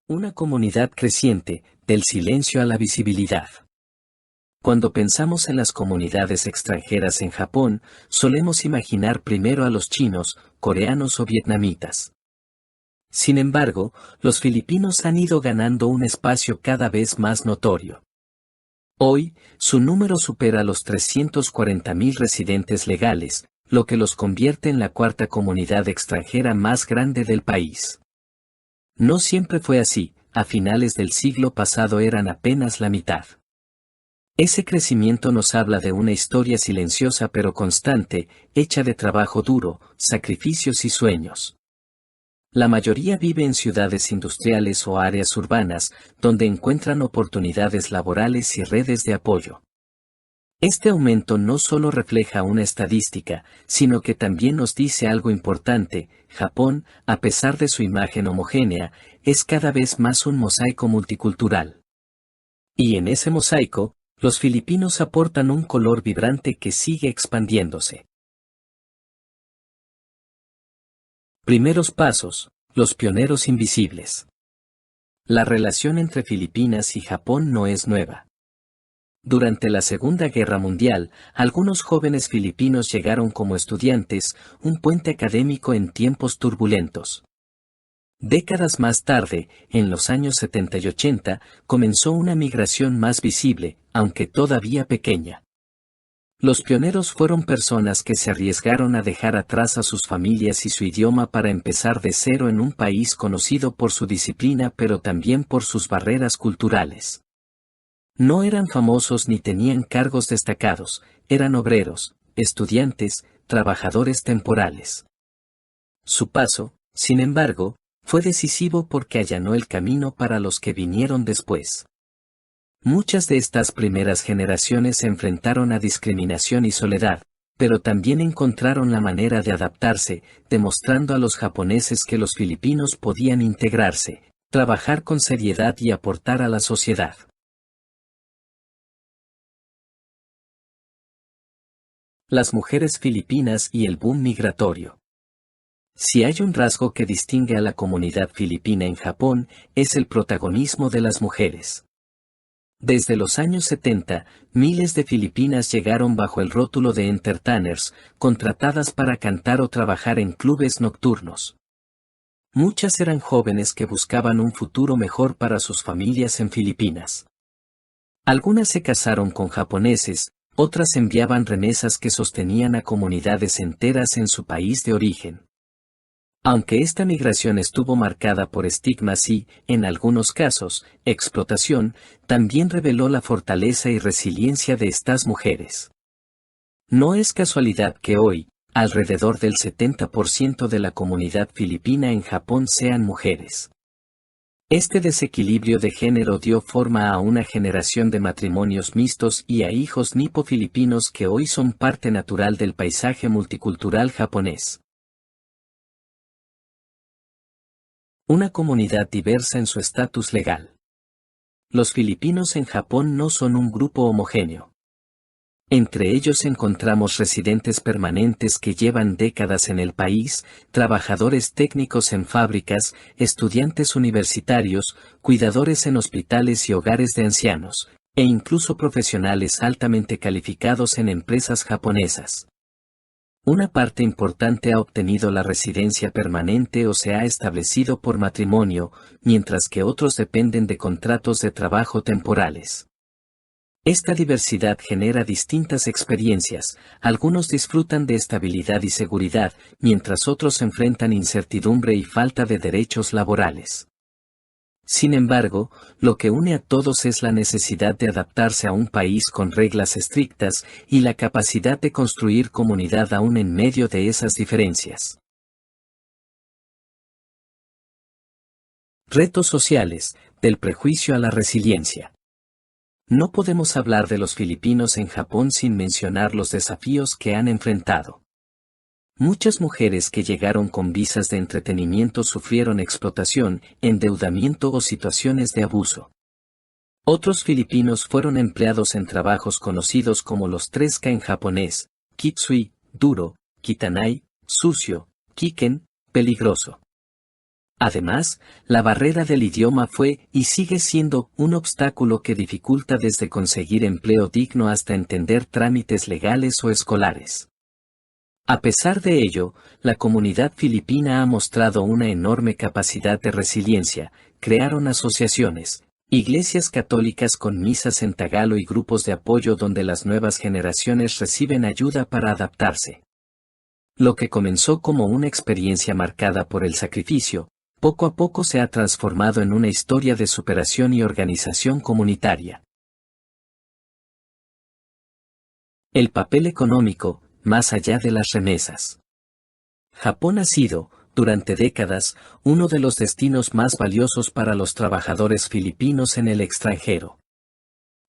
Una comunidad creciente, del silencio a la visibilidad. Cuando pensamos en las comunidades extranjeras en Japón, solemos imaginar primero a los chinos, coreanos o vietnamitas. Sin embargo, los filipinos han ido ganando un espacio cada vez más notorio. Hoy, su número supera los 340.000 residentes legales, lo que los convierte en la cuarta comunidad extranjera más grande del país. No siempre fue así, a finales del siglo pasado eran apenas la mitad. Ese crecimiento nos habla de una historia silenciosa pero constante, hecha de trabajo duro, sacrificios y sueños. La mayoría vive en ciudades industriales o áreas urbanas, donde encuentran oportunidades laborales y redes de apoyo. Este aumento no solo refleja una estadística, sino que también nos dice algo importante: Japón, a pesar de su imagen homogénea, es cada vez más un mosaico multicultural. Y en ese mosaico, los filipinos aportan un color vibrante que sigue expandiéndose. Primeros pasos, los pioneros invisibles. La relación entre Filipinas y Japón no es nueva. Durante la Segunda Guerra Mundial, algunos jóvenes filipinos llegaron como estudiantes, un puente académico en tiempos turbulentos. Décadas más tarde, en los años 70 y 80, comenzó una migración más visible, aunque todavía pequeña. Los pioneros fueron personas que se arriesgaron a dejar atrás a sus familias y su idioma para empezar de cero en un país conocido por su disciplina pero también por sus barreras culturales. No eran famosos ni tenían cargos destacados, eran obreros, estudiantes, trabajadores temporales. Su paso, sin embargo, fue decisivo porque allanó el camino para los que vinieron después. Muchas de estas primeras generaciones se enfrentaron a discriminación y soledad, pero también encontraron la manera de adaptarse, demostrando a los japoneses que los filipinos podían integrarse, trabajar con seriedad y aportar a la sociedad. Las mujeres filipinas y el boom migratorio. Si hay un rasgo que distingue a la comunidad filipina en Japón, es el protagonismo de las mujeres. Desde los años 70, miles de filipinas llegaron bajo el rótulo de entertainers, contratadas para cantar o trabajar en clubes nocturnos. Muchas eran jóvenes que buscaban un futuro mejor para sus familias en Filipinas. Algunas se casaron con japoneses, otras enviaban remesas que sostenían a comunidades enteras en su país de origen. Aunque esta migración estuvo marcada por estigmas y, en algunos casos, explotación, también reveló la fortaleza y resiliencia de estas mujeres. No es casualidad que hoy, alrededor del 70% de la comunidad filipina en Japón sean mujeres. Este desequilibrio de género dio forma a una generación de matrimonios mixtos y a hijos nipo-filipinos que hoy son parte natural del paisaje multicultural japonés. Una comunidad diversa en su estatus legal. Los filipinos en Japón no son un grupo homogéneo. Entre ellos encontramos residentes permanentes que llevan décadas en el país, trabajadores técnicos en fábricas, estudiantes universitarios, cuidadores en hospitales y hogares de ancianos, e incluso profesionales altamente calificados en empresas japonesas. Una parte importante ha obtenido la residencia permanente o se ha establecido por matrimonio, mientras que otros dependen de contratos de trabajo temporales. Esta diversidad genera distintas experiencias, algunos disfrutan de estabilidad y seguridad, mientras otros enfrentan incertidumbre y falta de derechos laborales. Sin embargo, lo que une a todos es la necesidad de adaptarse a un país con reglas estrictas y la capacidad de construir comunidad aún en medio de esas diferencias. Retos sociales, del prejuicio a la resiliencia. No podemos hablar de los filipinos en Japón sin mencionar los desafíos que han enfrentado. Muchas mujeres que llegaron con visas de entretenimiento sufrieron explotación, endeudamiento o situaciones de abuso. Otros filipinos fueron empleados en trabajos conocidos como los 3K en japonés: kitsui, duro; kitanai, sucio; kiken, peligroso. Además, la barrera del idioma fue y sigue siendo un obstáculo que dificulta desde conseguir empleo digno hasta entender trámites legales o escolares. A pesar de ello, la comunidad filipina ha mostrado una enorme capacidad de resiliencia. Crearon asociaciones, iglesias católicas con misas en tagalo y grupos de apoyo donde las nuevas generaciones reciben ayuda para adaptarse. Lo que comenzó como una experiencia marcada por el sacrificio, poco a poco se ha transformado en una historia de superación y organización comunitaria. El papel económico, más allá de las remesas. Japón ha sido, durante décadas, uno de los destinos más valiosos para los trabajadores filipinos en el extranjero.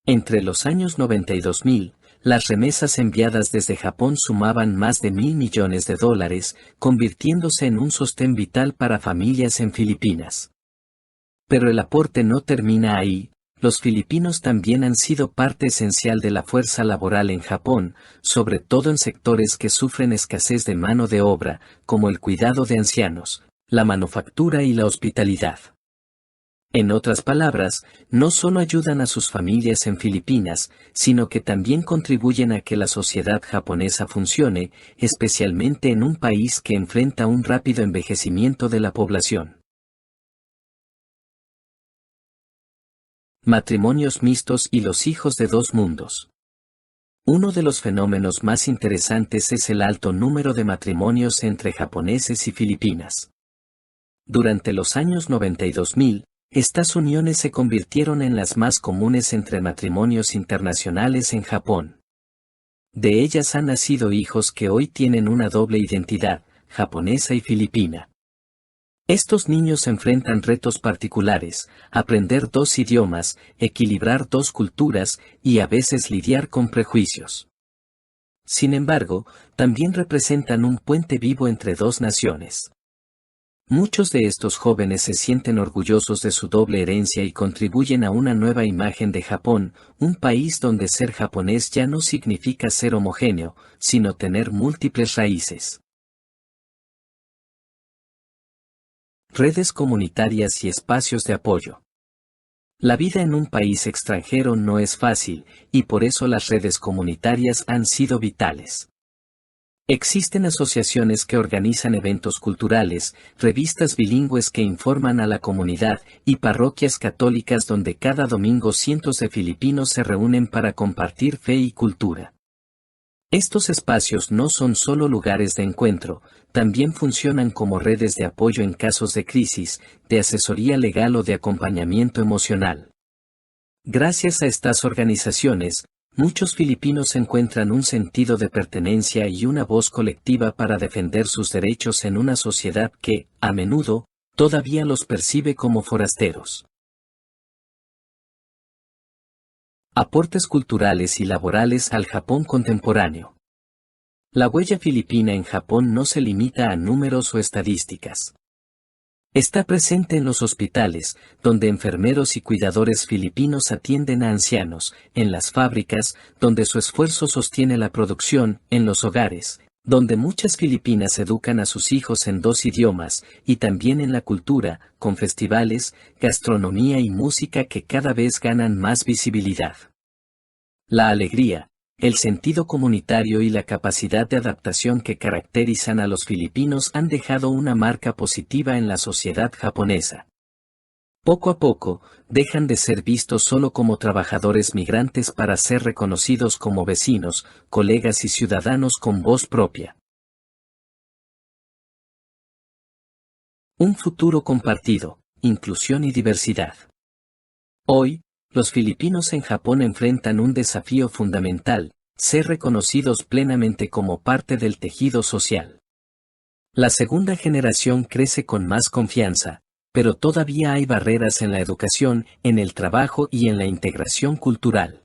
Entre los años 90 y 2000, las remesas enviadas desde Japón sumaban más de $1.000 millones, convirtiéndose en un sostén vital para familias en Filipinas. Pero el aporte no termina ahí. Los filipinos también han sido parte esencial de la fuerza laboral en Japón, sobre todo en sectores que sufren escasez de mano de obra, como el cuidado de ancianos, la manufactura y la hospitalidad. En otras palabras, no solo ayudan a sus familias en Filipinas, sino que también contribuyen a que la sociedad japonesa funcione, especialmente en un país que enfrenta un rápido envejecimiento de la población. Matrimonios mixtos y los hijos de dos mundos. Uno de los fenómenos más interesantes es el alto número de matrimonios entre japoneses y filipinas. Durante los años 90 y 2000, estas uniones se convirtieron en las más comunes entre matrimonios internacionales en Japón. De ellas han nacido hijos que hoy tienen una doble identidad, japonesa y filipina. Estos niños enfrentan retos particulares: aprender dos idiomas, equilibrar dos culturas y a veces lidiar con prejuicios. Sin embargo, también representan un puente vivo entre dos naciones. Muchos de estos jóvenes se sienten orgullosos de su doble herencia y contribuyen a una nueva imagen de Japón, un país donde ser japonés ya no significa ser homogéneo, sino tener múltiples raíces. Redes comunitarias y espacios de apoyo. La vida en un país extranjero no es fácil, y por eso las redes comunitarias han sido vitales. Existen asociaciones que organizan eventos culturales, revistas bilingües que informan a la comunidad, y parroquias católicas donde cada domingo cientos de filipinos se reúnen para compartir fe y cultura. Estos espacios no son solo lugares de encuentro, también funcionan como redes de apoyo en casos de crisis, de asesoría legal o de acompañamiento emocional. Gracias a estas organizaciones, muchos filipinos encuentran un sentido de pertenencia y una voz colectiva para defender sus derechos en una sociedad que, a menudo, todavía los percibe como forasteros. Aportes culturales y laborales al Japón contemporáneo. La huella filipina en Japón no se limita a números o estadísticas. Está presente en los hospitales, donde enfermeros y cuidadores filipinos atienden a ancianos; en las fábricas, donde su esfuerzo sostiene la producción; en los hogares, donde muchas filipinas educan a sus hijos en dos idiomas; y también en la cultura, con festivales, gastronomía y música que cada vez ganan más visibilidad. La alegría, el sentido comunitario y la capacidad de adaptación que caracterizan a los filipinos han dejado una marca positiva en la sociedad japonesa. Poco a poco, dejan de ser vistos solo como trabajadores migrantes para ser reconocidos como vecinos, colegas y ciudadanos con voz propia. Un futuro compartido, inclusión y diversidad. Hoy, los filipinos en Japón enfrentan un desafío fundamental: ser reconocidos plenamente como parte del tejido social. La segunda generación crece con más confianza, pero todavía hay barreras en la educación, en el trabajo y en la integración cultural.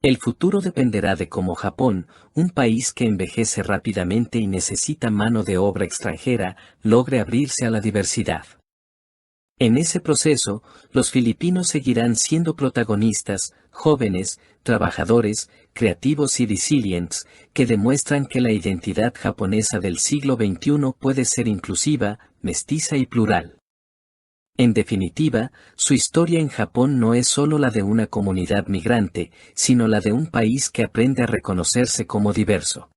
El futuro dependerá de cómo Japón, un país que envejece rápidamente y necesita mano de obra extranjera, logre abrirse a la diversidad. En ese proceso, los filipinos seguirán siendo protagonistas, jóvenes, trabajadores, creativos y resilientes, que demuestran que la identidad japonesa del siglo XXI puede ser inclusiva, mestiza y plural. En definitiva, su historia en Japón no es solo la de una comunidad migrante, sino la de un país que aprende a reconocerse como diverso.